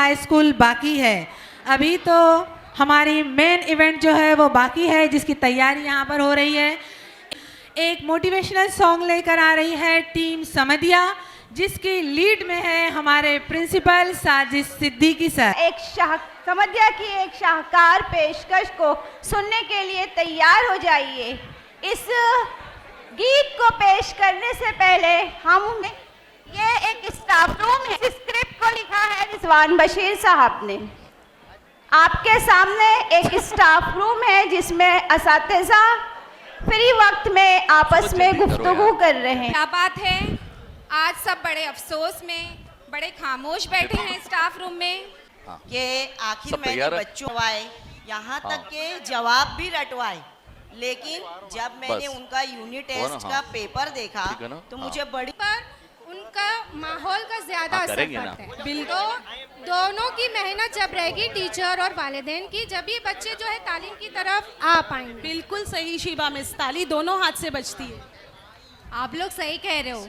High school बाकी है। अभी तो हमारी मेन इवेंट जो है वो बाकी है, जिसकी तैयारी यहाँ पर हो रही है। एक मोटिवेशनल सॉन्ग लेकर आ रही है टीम समदिया, जिसकी लीड में है हमारे प्रिंसिपल साजिद सिद्दीकी सर। समदिया की एक शाहकार पेशकश को सुनने के लिए तैयार हो जाइए। इस गीत को पेश करने से पहले हम ये एक स्टाफ रूम है, स्क्रिप्ट को लिखा है रिजवान बशीर साहब ने। आपके सामने एक स्टाफ रूम है जिसमें असातिज़ा फ्री वक्त में आपस में गुफ्तगू कर रहे हैं। क्या बात है, आज सब बड़े अफसोस में, बड़े खामोश बैठे हैं स्टाफ रूम में। कि आखिर मैंने बच्चों आए यहाँ तक के जवाब भी रटवाए, लेकिन जब मैंने उनका यूनिट टेस्ट का पेपर देखा तो मुझे बड़ी पर उनका माहौल का ज्यादा असर पड़ता है। बिल्कुल, दोनों की मेहनत जब रहेगी, टीचर और वालिदैन की, जब ये बच्चे जो है तालीम की तरफ आ पाएंगे। बिल्कुल सही शीबा मिस, ताली दोनों हाथ से बजती है। आप लोग सही कह रहे हो,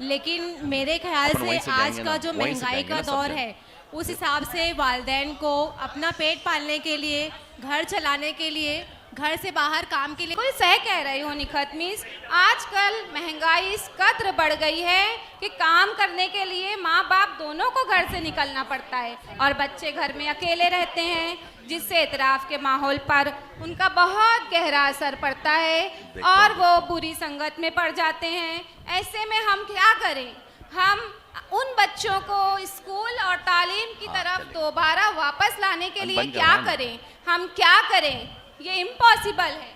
लेकिन मेरे ख्याल से आज का जो महंगाई का दौर है, उस हिसाब से वालिदैन को अपना पेट पालने के लिए, घर चलाने के लिए, घर से बाहर काम के लिए, कोई सही कह रही हो निखत मिस। आजकल महंगाई इस कद्र बढ़ गई है कि काम करने के लिए माँ बाप दोनों को घर से निकलना पड़ता है और बच्चे घर में अकेले रहते हैं, जिससे इतराफ़ के माहौल पर उनका बहुत गहरा असर पड़ता है और वो बुरी संगत में पड़ जाते हैं। ऐसे में हम क्या करें? हम उन बच्चों को स्कूल और तालीम की तरफ दोबारा वापस लाने के लिए क्या करें? हम क्या करें? ये इम्पॉसिबल है।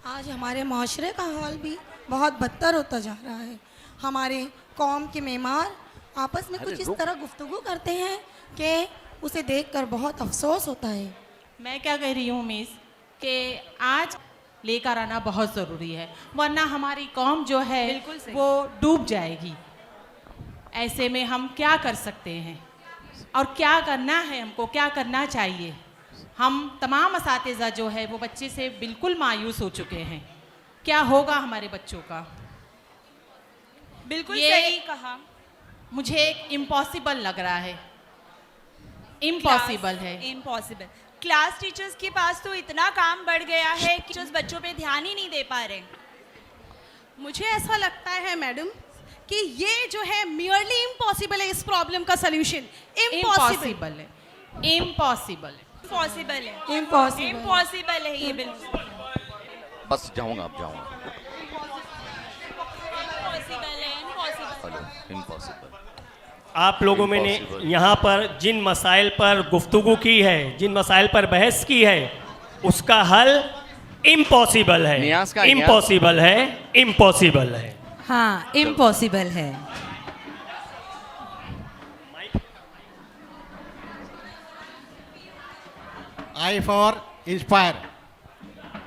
आज हमारे माशरे का हाल भी बहुत बदतर होता जा रहा है। हमारे कौम के मेमार आपस में कुछ इस तरह गुफ्तगू करते हैं कि उसे देखकर बहुत अफसोस होता है। मैं क्या कह रही हूँ मिस, कि आज लेकर आना बहुत ज़रूरी है, वरना हमारी कौम जो है वो डूब जाएगी। ऐसे में हम क्या कर सकते हैं और क्या करना है, हमको क्या करना चाहिए? हम तमाम असातिज़ा जो है वो बच्चे से बिल्कुल मायूस हो चुके हैं। क्या होगा हमारे बच्चों का? बिल्कुल सही कहा। मुझे इम्पॉसिबल लग रहा है, इम्पॉसिबल है। इम्पॉसिबल। क्लास टीचर्स के पास तो इतना काम बढ़ गया है कि टीचर्स बच्चों पे ध्यान ही नहीं दे पा रहे। मुझे ऐसा लगता है मैडम कि ये जो है मियरली इम्पॉसिबल है, इस प्रॉब्लम का सलूशन इम्पॉसिबल है। इम्पॉसिबल है, इम्पॉसिबल है, इम्पॉसिबल है ये बिल्कुल। बस जाऊंगा, अब जाऊंगा। इम्पॉसिबल। आप लोगों में ने यहाँ पर जिन मसाइल पर गुफ्तगू की है, जिन मसाइल पर बहस की है, उसका हल इम्पॉसिबल है। इम्पॉसिबल है, इम्पॉसिबल है। हाँ, इम्पॉसिबल है। I for inspire.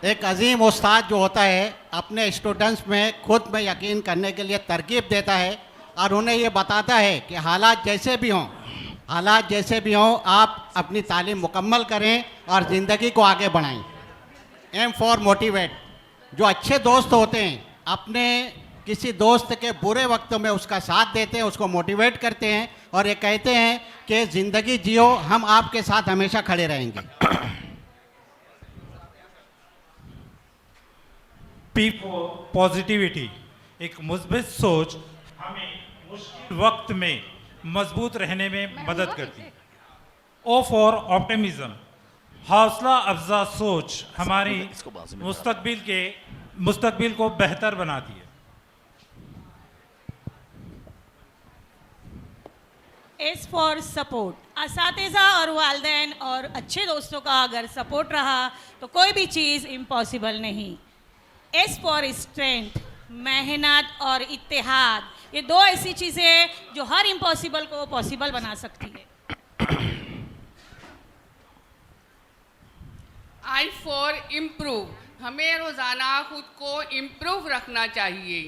एक अजीम उस्ताद जो होता है अपने स्टूडेंट्स में खुद में यकीन करने के लिए तरकीब देता है और उन्हें ये बताता है कि हालात जैसे भी हों आप अपनी तालीम मुकम्मल करें और ज़िंदगी को आगे बढ़ाएं। M for motivate. जो अच्छे दोस्त होते हैं अपने किसी दोस्त के बुरे वक्तों में उसका साथ देते हैं, उसको मोटिवेट करते हैं और ये कहते हैं कि ज़िंदगी जियो, हम आपके साथ हमेशा खड़े रहेंगे। पी पॉजिटिविटी, एक मुस्बित सोच हमें मुश्किल वक्त में मजबूत रहने में मदद करती है। ओ फॉर ऑप्टिमिज्म, हौसला अफजा सोच हमारी मुस्तकबिल को बेहतर बनाती है। एस फॉर सपोर्ट, असातिज़ा और वालिदैन और अच्छे दोस्तों का अगर सपोर्ट रहा तो कोई भी चीज़ इम्पॉसिबल नहीं। एस फॉर स्ट्रेंथ, मेहनत और इत्तेहाद, ये दो ऐसी चीज़ें जो हर इम्पॉसिबल को पॉसिबल बना सकती है। आई फॉर इम्प्रूव, हमें रोज़ाना खुद को इम्प्रूव रखना चाहिए।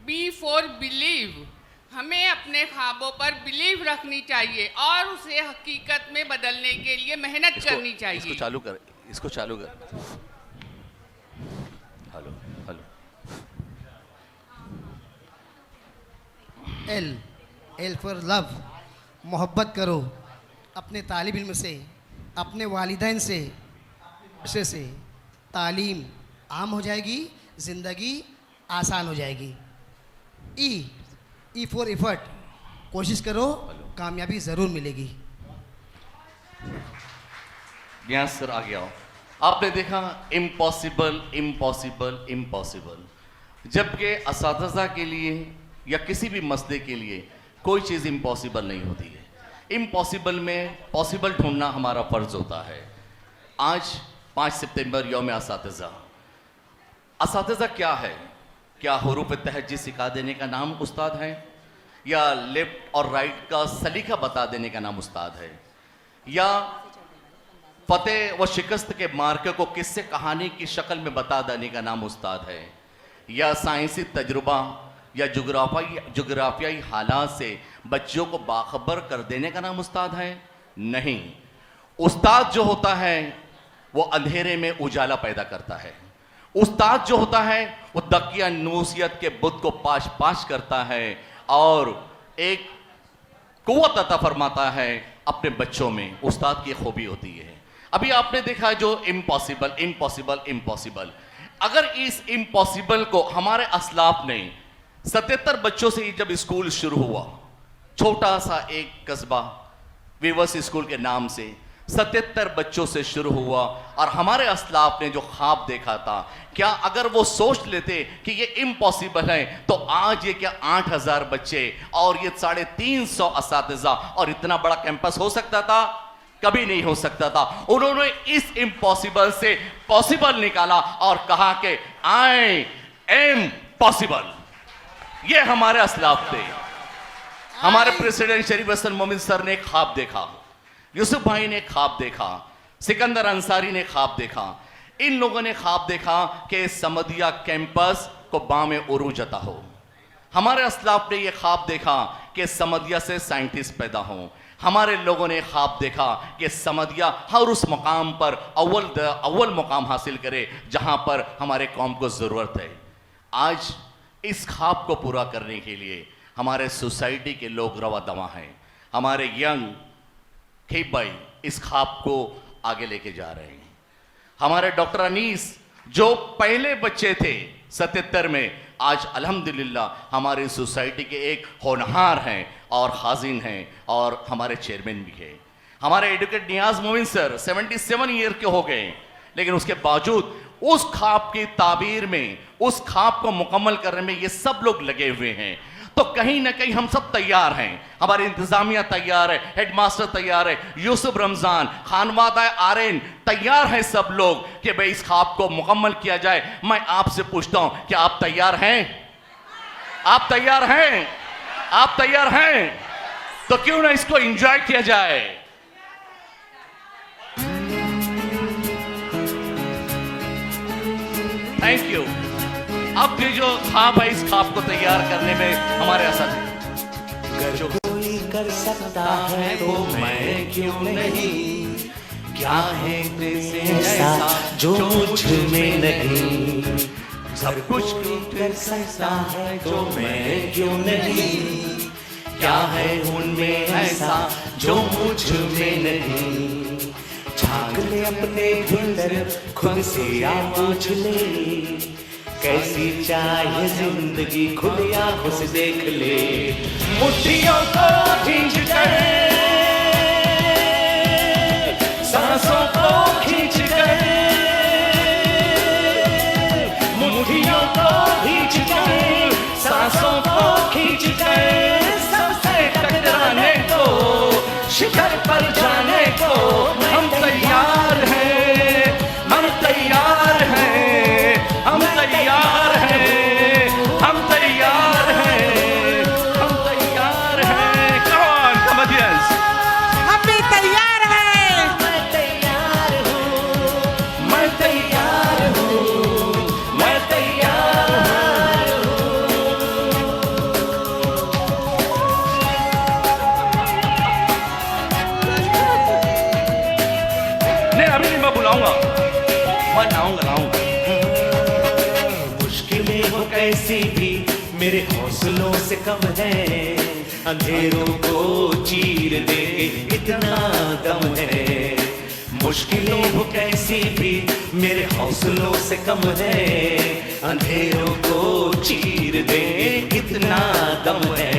बी फॉर बिलीव, हमें अपने ख्वाबों पर बिलीव रखनी चाहिए और उसे हकीकत में बदलने के लिए मेहनत करनी चाहिए। इसको चालू कर। हेलो। एल फॉर लव, मोहब्बत करो। अपने तालिब इल्म से, अपने वालिदैन से, अपने से तालीम आम हो जाएगी, ज़िंदगी आसान हो जाएगी। ई फॉर एफर्ट, कोशिश करो, कामयाबी ज़रूर मिलेगी। यहाँ सर आ गया। आपने देखा इम्पॉसिबल इम्पॉसिबल इम्पॉसिबल, जबकि असातिज़ा के लिए या किसी भी मसले के लिए कोई चीज़ इम्पॉसिबल नहीं होती है। इम्पॉसिबल में पॉसिबल ढूंढना हमारा फ़र्ज़ होता है। आज 5 सितंबर यौम असातिज़ा। असातिज़ा क्या है? क्या हुरूफ तहज्जी सिखा देने का नाम उस्ताद है, या लेफ्ट और राइट का सलीका बता देने का नाम उस्ताद है, या फतेह व शिकस्त के मार्के को किस्से कहानी की शक्ल में बता देने का नाम उस्ताद है, या साइंसी तजुर्बा या जोग्राफियाई हालात से बच्चों को बाखबर कर देने का नाम उस्ताद है? नहीं। उस्ताद जो होता है वो अंधेरे में उजाला पैदा करता है। उस्ताद जो होता है वो दकिया नूसियत के बुत को पाश पाश करता है और एक कुव्वत अता फरमाता है अपने बच्चों में। उस्ताद की खूबी होती है। अभी आपने देखा जो इम्पॉसिबल इम्पॉसिबल इम्पॉसिबल, अगर इस इम्पॉसिबल को हमारे असलाफ ने 77 बच्चों से जब स्कूल शुरू हुआ, छोटा सा एक कस्बा वीवर्स स्कूल के नाम से 77 बच्चों से शुरू हुआ, और हमारे असलाफ ने जो ख्वाब देखा था, क्या अगर वो सोच लेते कि ये इम्पॉसिबल है तो आज ये क्या 8000 बच्चे और ये 350 असातिज़ा और इतना बड़ा कैंपस हो सकता था? कभी नहीं हो सकता था। उन्होंने इस इम्पॉसिबल से पॉसिबल निकाला और कहा कि आई एम पॉसिबल। ये हमारे असलाफ थे। हमारे प्रेसिडेंट शरीफ हसन मोमिन सर ने ख्वाब देखा, यूसुफ भाई ने ख्वाब देखा, सिकंदर अंसारी ने ख्वाब देखा। इन लोगों ने ख्वाब देखा कि समदिया कैंपस को बामे उरूज अता हो। हमारे असलाफ ने यह ख्वाब देखा कि समदिया से साइंटिस्ट पैदा हों। हमारे लोगों ने ख्वाब देखा कि समदिया हर उस मकाम पर अव्वल मुकाम हासिल करे जहां पर हमारे कौम को ज़रूरत है। आज इस ख्वाब को पूरा करने के लिए हमारे सोसाइटी के लोग रवा दवा हैं। हमारे यंग खेब भाई इस ख्वाब को आगे लेके जा रहे हैं। हमारे डॉक्टर अनीस जो पहले बच्चे थे 77 में, आज अल्हम्दुलिल्लाह हमारी सोसाइटी के एक होनहार हैं और खाजिन हैं और हमारे चेयरमैन भी हैं। हमारे एडवोकेट नियाज मोमिन सर 77 ईयर के हो गए, लेकिन उसके बावजूद उस ख्वाब की ताबीर में, उस ख्वाब को मुकम्मल करने में ये सब लोग लगे हुए हैं। तो कहीं ना कहीं हम सब तैयार हैं। हमारी इंतजामिया तैयार है, हेडमास्टर तैयार है, यूसुफ रमजान, खानवादा आर्यन तैयार है, सब लोग कि भाई इस ख्वाब को मुकम्मल किया जाए। मैं आपसे पूछता हूं कि आप तैयार हैं? आप तैयार हैं? आप तैयार हैं? तो क्यों ना इसको एंजॉय किया जाए। Thank you. अब ये जो ख्वाब है, इस ख्वाब को तैयार करने में हमारे असर जो कोई कर सकता है तो मैं क्यों नहीं, क्या है ऐसा जो मुझ में नहीं, सब कुछ कर सकता है तो मैं क्यों नहीं, क्या है उनमें ऐसा जो मुझ में नहीं, झांक ले अपने भीतर खुद से या पूछ ले, कैसी चाहे जिंदगी खुद आंखों से देख ले, मुट्ठियों को खींच कर, सांसों को खींच कर, मुट्ठियों को खींच कर, सांसों को खींच कर, सबसे टकराने को, शिखर पर जाने को हम तैयार हैं, हम तैयार हैं, हम तैयार हैं, हम तैयार हैं, हम तैयार हैं। Come on, comedians. हम भी तैयार हैं। मैं तैयार हूँ, मैं तैयार हूँ, मैं तैयार हूँ। नहीं, अभी नहीं, मैं बुलाऊंगा, मैं लाऊंगा। कैसी भी मेरे हौसलों से कम है, अंधेरों को चीर दे इतना गम है, मुश्किलें वो कैसी भी मेरे हौसलों से कम है, अंधेरों को चीर दे कितना दम है,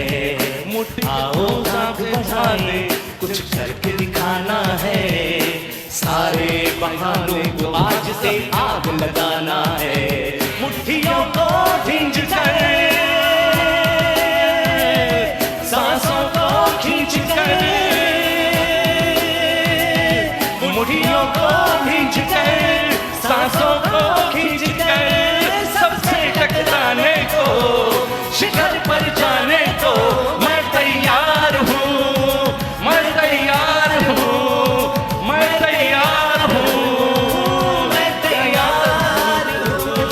आओ आँख बढ़ा ले कुछ करके दिखाना है, सारे बहानों को आज से आग लगाना है, मुट्ठियों को भींज कर सांसों को खींच कर, मुट्ठियों को भींज कर सांसों को खींच कर, सबसे टकराने को शिखर पर जाने को मैं तैयार हूँ, मैं तैयार हूँ, मैं तैयार हूँ, मैं तैयार हूँ।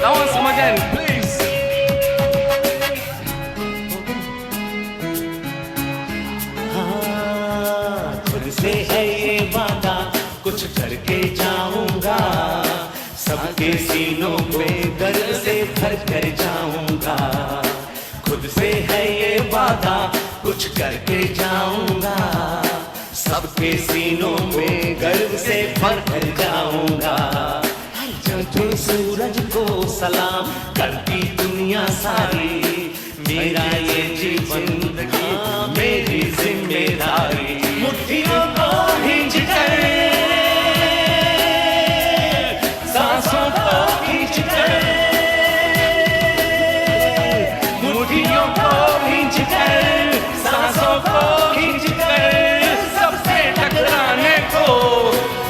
Now once again, please. हाँ, खुद से है ये वादा कुछ करके जाऊंगा, सबके सीनों में गर्व से भर कर जाऊंगा, खुद से है ये वादा कुछ करके जाऊंगा, सबके सीनों में गर्व से भर कर जाऊंगा, जो सूरज को सलाम करती दुनिया सारी, मेरा ये जीवन मेरी जिम्मेदारी, मुट्ठियों को भींज कर सांसों को खींच कर, मुट्ठियों को भींज कर सांसों को खींच कर, सबसे टकराने को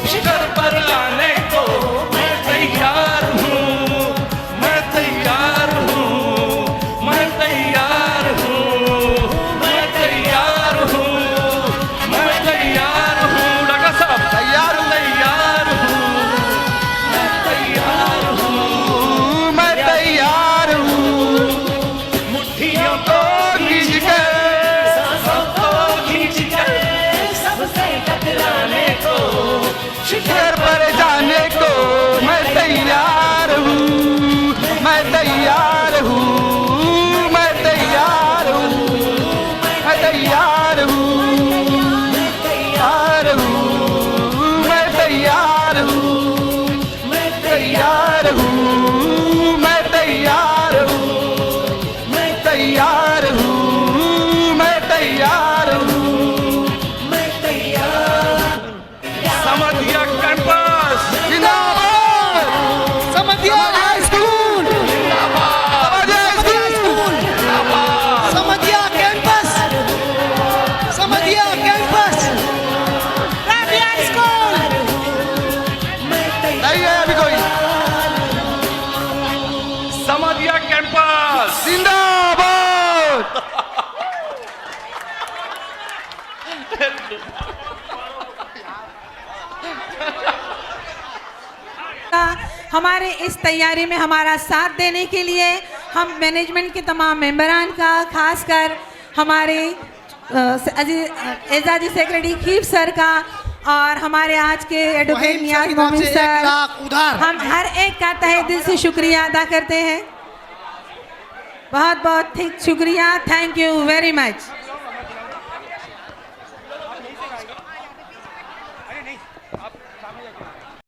शिखर पर लाने को मैं तैयार हूँ, मैं तैयार हूँ, मैं तैयार हूँ, मैं तैयार हूँ, मैं तैयार हूँ, डॉक्टर साहब तैयार तैयार हूँ, मैं तैयार हूँ, मैं तैयार हूँ, मुट्ठियों को खींच कर सांसों को खींच कर, सबसे टकराने को शिखर पर जाने को मैं तैयार हूँ, मैं तैयार हूँ, मैं तैयार हूँ, मैं तैयार हूँ, तैयार हूँ, मैं तैयार हूँ, मैं तैयार हूँ, मैं तैयार हूँ, मैं तैयार हूँ, मैं तैयार हूँ, मैं तैयार। समझिया कैंपस जिंदाबाद, समझिया हाई स्कूल जिंदाबाद, समझिया कैंपस, समझिया कैंपस, राबिया स्कूल नहीं है अभी कोई, समझिया कैंपस जिंदाबाद। हमारे इस तैयारी में हमारा साथ देने के लिए हम मैनेजमेंट के तमाम मेंबरान का, खासकर हमारे एजाजी सेक्रेटरी खीफ सर का और हमारे आज के एडवोकेट नियाज मोमिन सर, हम हर एक का तहे दिल से शुक्रिया अदा करते हैं। बहुत बहुत शुक्रिया, थैंक यू वेरी मच।